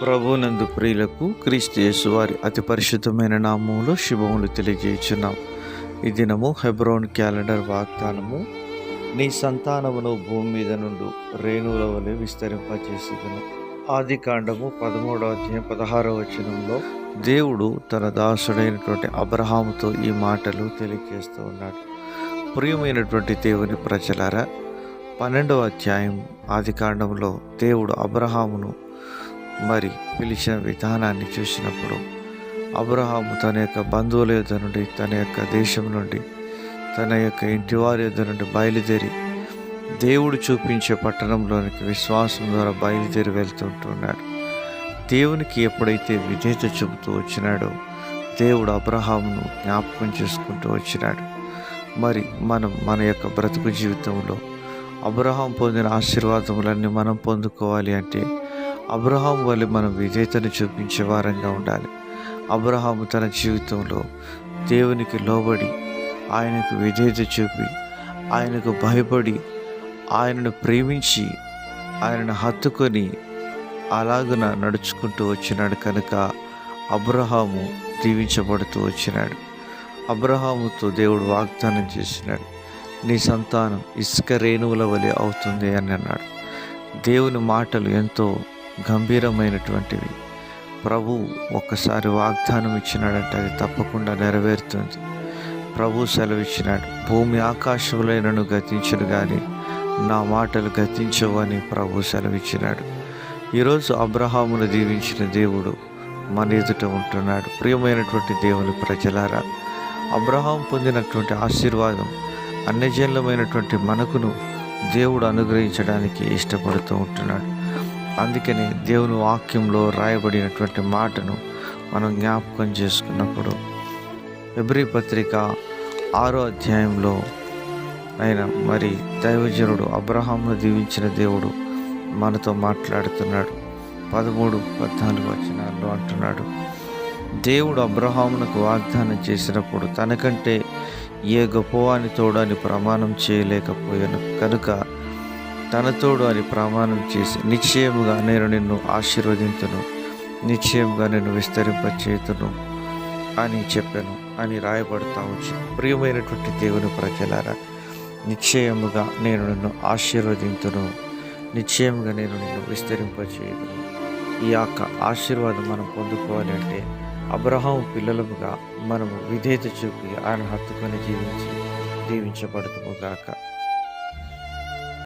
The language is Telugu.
ప్రభునందు ప్రియులకు క్రీస్తు యేసు వారి అతి పరిశుద్ధమైన నామములో శుభములు తెలియజేయుచున్నాం. ఈ దినము హెబ్రోన్ క్యాలెండర్ వాగ్దానము, నీ సంతానమును భూమి మీద నుండి రేణువుల వలె విస్తరింపచేసేదను. ఆది కాండము 13వ అధ్యాయం 16వ వచనంలో దేవుడు తన దాసుడైనటువంటి అబ్రహాముతో ఈ మాటలు తెలియజేస్తూ ఉన్నాడు. ప్రియమైనటువంటి దేవుని ప్రజలారా, 12వ అధ్యాయం ఆది కాండంలో దేవుడు అబ్రహామును పిలిచిన విధానాన్ని చూసినప్పుడు, అబ్రహాము తన యొక్క బంధువుల యొద్ద నుండి, తన యొక్క దేశం నుండి, తన యొక్క ఇంటి వారి యొద్ద నుండి బయలుదేరి దేవుడు చూపించే పట్టణంలోనికి విశ్వాసం ద్వారా బయలుదేరి వెళ్తుంటున్నాడు. దేవునికి ఎప్పుడైతే విధేయత చూపుతూ వచ్చినాడో, దేవుడు అబ్రహామును జ్ఞాపకం చేసుకుంటూ వచ్చినాడు. మనం మన యొక్క బ్రతుకు జీవితంలో అబ్రహాం పొందిన ఆశీర్వాదములన్నీ మనం పొందుకోవాలి అంటే అబ్రహాం వల్ల మనం విధేయతను చూపించే వారంగా ఉండాలి. అబ్రహాము తన జీవితంలో దేవునికి లోబడి, ఆయనకు విధేయత చూపి, ఆయనకు భయపడి, ఆయనను ప్రేమించి, ఆయనను హత్తుకొని అలాగున నడుచుకుంటూ వచ్చినాడు కనుక అబ్రహాము దీవించబడుతూ వచ్చినాడు. అబ్రహాముతో దేవుడు వాగ్దానం చేసినాడు, నీ సంతానం ఇసుక రేణువుల వలె అవుతుంది అని అన్నాడు. దేవుని మాటలు ఎంతో గంభీరమైనటువంటివి. ప్రభు ఒక్కసారి వాగ్దానం ఇచ్చినాడంటే అది తప్పకుండా నెరవేరుతుంది. ప్రభు సెలవిచ్చినాడు, భూమి ఆకాశములైనను గతించను కానీ నా మాటలు గతించవు అని ప్రభు సెలవిచ్చినాడు. ఈరోజు అబ్రహామును దీవించిన దేవుడు మన ఎదుట ఉంటున్నాడు. ప్రియమైనటువంటి దేవుని ప్రజలారా, అబ్రహాం పొందినటువంటి ఆశీర్వాదం అన్యజనులమైనటువంటి మనకును దేవుడు అనుగ్రహించడానికి ఇష్టపడుతూ ఉంటున్నాడు. అందుకని దేవుని వాక్యంలో రాయబడినటువంటి మాటను మనం జ్ఞాపకం చేసుకున్నప్పుడు, హెబ్రీ పత్రిక 6వ అధ్యాయంలో ఆయన దైవజనుడు అబ్రహామును దీవించిన దేవుడు మనతో మాట్లాడుతున్నాడు. 13-14 వచనాల్లో అంటున్నాడు, దేవుడు అబ్రహామునకు వాగ్దానం చేసినప్పుడు తనకంటే ఏ గొప్పవాని తోడు అని ప్రమాణం చేయలేకపోయాను కనుక తన తోడు అని ప్రమాణం చేసి, నిశ్చయముగా నేను నిన్ను ఆశీర్వదింతును, నిశ్చయముగా నేను విస్తరింపచేతును అని చెప్పాను అని రాయబడతా వచ్చి. ప్రియమైనటువంటి దేవుని ప్రజలారా, నిశ్చయముగా నేను నిన్ను ఆశీర్వదింతును, నిశ్చయముగా నేను నిన్ను విస్తరింపచేయుదును. ఈ యొక్క ఆశీర్వాదం మనం పొందుకోవాలి అంటే అబ్రహాము పిల్లలముగా మనము విధేయత చూపి ఆయన హత్తుకొని జీవించబడుతుము గాక.